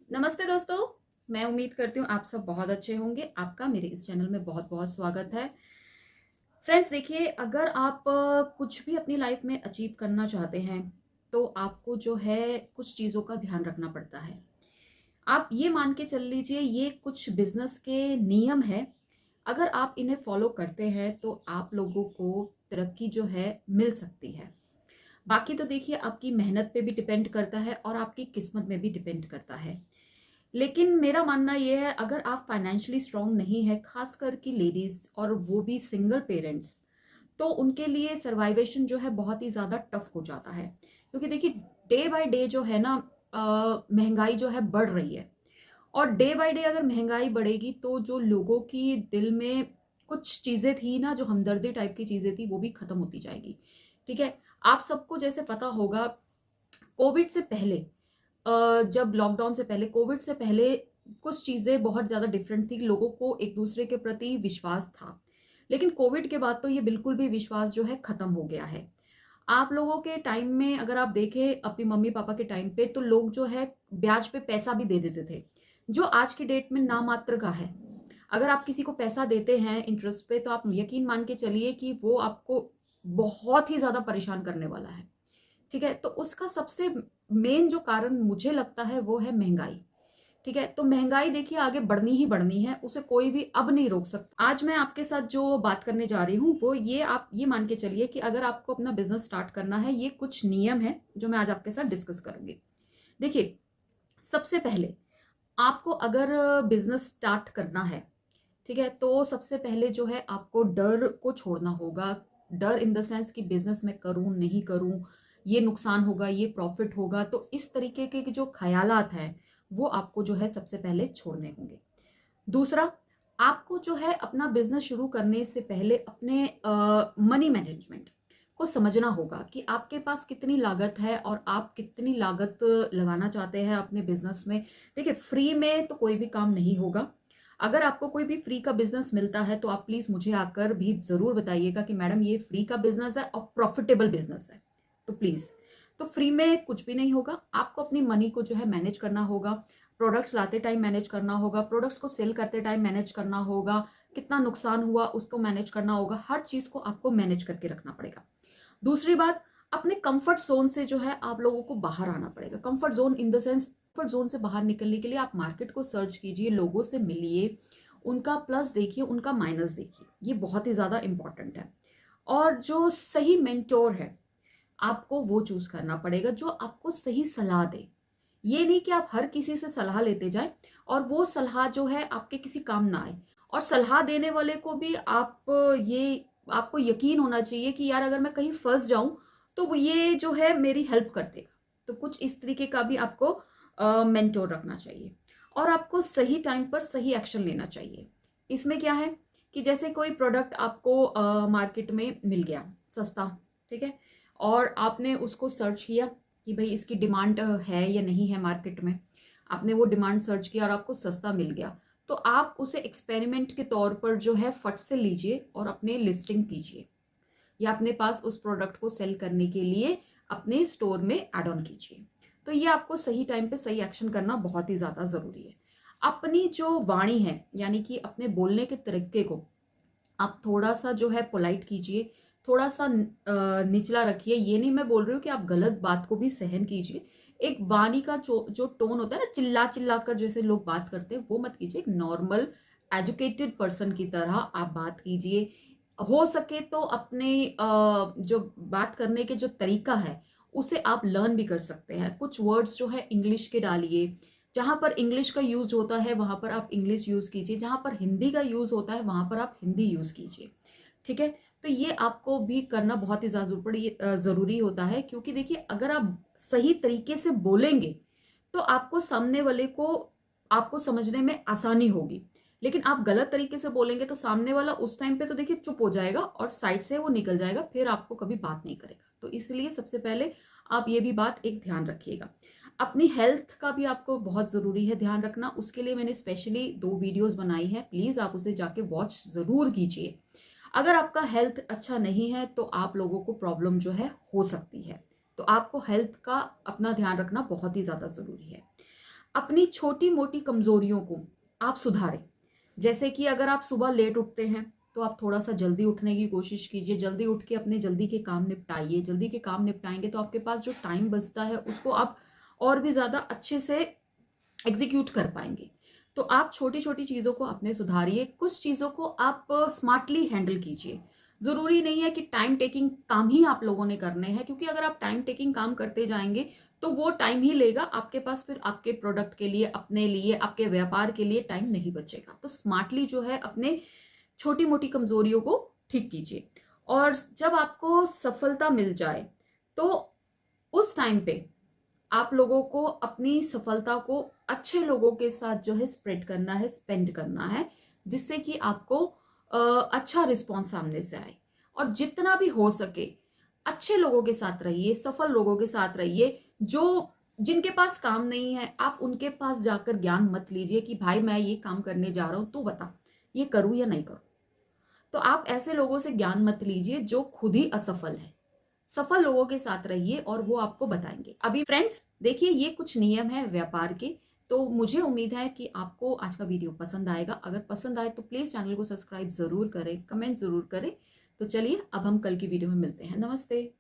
नमस्ते दोस्तों। मैं उम्मीद करती हूँ आप सब बहुत अच्छे होंगे। आपका मेरे इस चैनल में बहुत बहुत स्वागत है। फ्रेंड्स देखिए, अगर आप कुछ भी अपनी लाइफ में अचीव करना चाहते हैं तो आपको जो है कुछ चीज़ों का ध्यान रखना पड़ता है। आप ये मान के चल लीजिए, ये कुछ बिजनेस के नियम है। अगर आप इन्हें फॉलो करते हैं तो आप लोगों को तरक्की जो है मिल सकती है। बाकी तो देखिए, आपकी मेहनत पे भी डिपेंड करता है और आपकी किस्मत में भी डिपेंड करता है। लेकिन मेरा मानना ये है, अगर आप फाइनेंशियली स्ट्रांग नहीं है, खास करके लेडीज और वो भी सिंगल पेरेंट्स, तो उनके लिए सर्वाइवेशन जो है बहुत ही ज्यादा टफ हो जाता है। क्योंकि देखिए, डे बाय डे जो है ना, महंगाई जो है बढ़ रही है। और डे बाय डे अगर महंगाई बढ़ेगी तो जो लोगों की दिल में कुछ चीजें थी ना, जो हमदर्दी टाइप की चीजें थी, वो भी खत्म होती जाएगी। ठीक है। आप सबको जैसे पता होगा, कोविड से पहले, जब लॉकडाउन से पहले, कोविड से पहले कुछ चीजें बहुत ज्यादा डिफरेंट थी। लोगों को एक दूसरे के प्रति विश्वास था। लेकिन कोविड के बाद तो ये बिल्कुल भी विश्वास जो है खत्म हो गया है। आप लोगों के टाइम में अगर आप देखें, अपनी मम्मी पापा के टाइम पे, तो लोग जो है ब्याज पे पैसा भी दे देते थे, जो आज की डेट में नामात्र का है। अगर आप किसी को पैसा देते हैं इंटरेस्ट पे, तो आप यकीन मान के चलिए कि वो आपको बहुत ही ज्यादा परेशान करने वाला है। ठीक है। तो उसका सबसे मेन जो कारण मुझे लगता है वो है महंगाई। ठीक है। तो महंगाई देखिए आगे बढ़नी ही बढ़नी है, उसे कोई भी अब नहीं रोक सकता। आज मैं आपके साथ जो बात करने जा रही हूँ वो ये, आप ये मान के चलिए कि अगर आपको अपना बिजनेस स्टार्ट करना है, ये कुछ नियम है जो मैं आज आपके साथ डिस्कस करूंगी। देखिए, सबसे पहले आपको अगर बिजनेस स्टार्ट करना है, ठीक है, तो सबसे पहले जो है आपको डर को छोड़ना होगा। डर इन द सेंस कि बिजनेस में करूं नहीं करूं, ये नुकसान होगा, ये प्रॉफिट होगा, तो इस तरीके के जो ख्यालात हैं वो आपको जो है सबसे पहले छोड़ने होंगे। दूसरा, आपको जो है अपना बिजनेस शुरू करने से पहले अपने मनी मैनेजमेंट को समझना होगा कि आपके पास कितनी लागत है और आप कितनी लागत लगाना चाहते हैं अपने बिजनेस में। देखिए, फ्री में तो कोई भी काम नहीं होगा। अगर आपको कोई भी फ्री का बिजनेस मिलता है तो आप प्लीज मुझे आकर भी जरूर बताइएगा कि मैडम ये फ्री का बिजनेस है और प्रॉफिटेबल बिजनेस है। तो प्लीज, तो फ्री में कुछ भी नहीं होगा। आपको अपनी मनी को जो है मैनेज करना होगा। प्रोडक्ट्स लाते टाइम मैनेज करना होगा, प्रोडक्ट्स को सेल करते टाइम मैनेज करना होगा, कितना नुकसान हुआ उसको मैनेज करना होगा। हर चीज को आपको मैनेज करके रखना पड़ेगा। दूसरी बात, अपने कंफर्ट जोन से जो है आप लोगों को बाहर आना पड़ेगा। Comfort zone in the sense, comfort zone से बाहर निकलने के लिए आप मार्केट को सर्च कीजिए, लोगों से मिलिए, उनका प्लस देखिए, उनका माइनस देखिए। ये बहुत ही ज्यादा इंपॉर्टेंट है। और जो सही मेंटोर है, आपको वो चूज करना पड़ेगा जो आपको सही सलाह दे। ये नहीं कि आप हर किसी से सलाह लेते जाएं और वो सलाह जो है आपके किसी काम ना आए। और सलाह देने वाले को भी आप ये, आपको यकीन होना चाहिए कि यार अगर मैं कहीं फंस जाऊं तो वो ये जो है मेरी हेल्प कर देगा। तो कुछ इस तरीके का भी आपको मेंटोर रखना चाहिए। और आपको सही टाइम पर सही एक्शन लेना चाहिए। इसमें क्या है कि जैसे कोई प्रोडक्ट आपको मार्केट में मिल गया सस्ता, ठीक है, और आपने उसको सर्च किया कि भाई इसकी डिमांड है या नहीं है मार्केट में। आपने वो डिमांड सर्च किया और आपको सस्ता मिल गया, तो आप उसे एक्सपेरिमेंट के तौर पर जो है फट से लीजिए और अपने लिस्टिंग कीजिए, या अपने पास उस प्रोडक्ट को सेल करने के लिए अपने स्टोर में एड ऑन कीजिए। तो ये आपको सही टाइम पे सही एक्शन करना बहुत ही ज्यादा जरूरी है। अपनी जो वाणी है, यानी कि अपने बोलने के तरीके को आप थोड़ा सा जो है पोलाइट कीजिए, थोड़ा सा निचला रखिए। ये नहीं मैं बोल रही हूँ कि आप गलत बात को भी सहन कीजिए। एक वाणी का जो टोन होता है ना, चिल्ला चिल्ला कर जैसे लोग बात करते हैं, वो मत कीजिए। एक नॉर्मल एजुकेटेड पर्सन की तरह आप बात कीजिए। हो सके तो अपने जो बात करने के जो तरीका है उसे आप लर्न भी कर सकते हैं। कुछ वर्ड्स जो है इंग्लिश के डालिए। जहां पर इंग्लिश का यूज होता है वहां पर आप इंग्लिश यूज कीजिए, जहां पर हिंदी का यूज होता है वहां पर आप हिंदी यूज कीजिए। ठीक है। तो ये आपको भी करना बहुत ही ज्यादा जरूरी होता है, क्योंकि देखिए अगर आप सही तरीके से बोलेंगे तो आपको सामने वाले को, आपको समझने में आसानी होगी। लेकिन आप गलत तरीके से बोलेंगे तो सामने वाला उस टाइम पे तो देखिए चुप हो जाएगा और साइड से वो निकल जाएगा, फिर आपको कभी बात नहीं करेगा। तो इसलिए सबसे पहले आप ये भी बात एक ध्यान रखिएगा। अपनी हेल्थ का भी आपको बहुत जरूरी है ध्यान रखना। उसके लिए मैंने स्पेशली 2 वीडियोस बनाई है, प्लीज आप उसे जाके वॉच जरूर कीजिए। अगर आपका हेल्थ अच्छा नहीं है तो आप लोगों को प्रॉब्लम जो है हो सकती है। तो आपको हेल्थ का अपना ध्यान रखना बहुत ही ज्यादा जरूरी है। अपनी छोटी मोटी कमजोरियों को आप सुधारें। जैसे कि अगर आप सुबह लेट उठते हैं तो आप थोड़ा सा जल्दी उठने की कोशिश कीजिए, जल्दी उठ के अपने जल्दी के काम निपटाइए। जल्दी के काम निपटाएंगे तो आपके पास जो टाइम बचता है उसको आप और भी ज्यादा अच्छे से एग्जीक्यूट कर पाएंगे। तो आप छोटी छोटी चीजों को अपने सुधारिए, कुछ चीजों को आप स्मार्टली हैंडल कीजिए। जरूरी नहीं है कि टाइम टेकिंग काम ही आप लोगों ने करने हैं, क्योंकि अगर आप टाइम टेकिंग काम करते जाएंगे तो वो टाइम ही लेगा, आपके पास फिर आपके प्रोडक्ट के लिए, अपने लिए, आपके व्यापार के लिए टाइम नहीं बचेगा। तो स्मार्टली जो है अपने छोटी मोटी कमजोरियों को ठीक कीजिए। और जब आपको सफलता मिल जाए तो उस टाइम पे आप लोगों को अपनी सफलता को अच्छे लोगों के साथ जो है स्प्रेड करना है, स्पेंड करना है, जिससे कि आपको अच्छा रिस्पॉन्स सामने से आए। और जितना भी हो सके अच्छे लोगों के साथ रहिए, सफल लोगों के साथ रहिए। जो जिनके पास काम नहीं है आप उनके पास जाकर ज्ञान मत लीजिए कि भाई मैं ये काम करने जा रहा हूं, तू बता ये करूं या नहीं करूं। तो आप ऐसे लोगों से ज्ञान मत लीजिए जो खुद ही असफल है। सफल लोगों के साथ रहिए और वो आपको बताएंगे। अभी फ्रेंड्स देखिए, ये कुछ नियम है व्यापार के। तो मुझे उम्मीद है कि आपको आज का वीडियो पसंद आएगा। अगर पसंद आए तो प्लीज चैनल को सब्सक्राइब जरूर करें, कमेंट जरूर करें। तो चलिए अब हम कल की वीडियो में मिलते हैं। नमस्ते।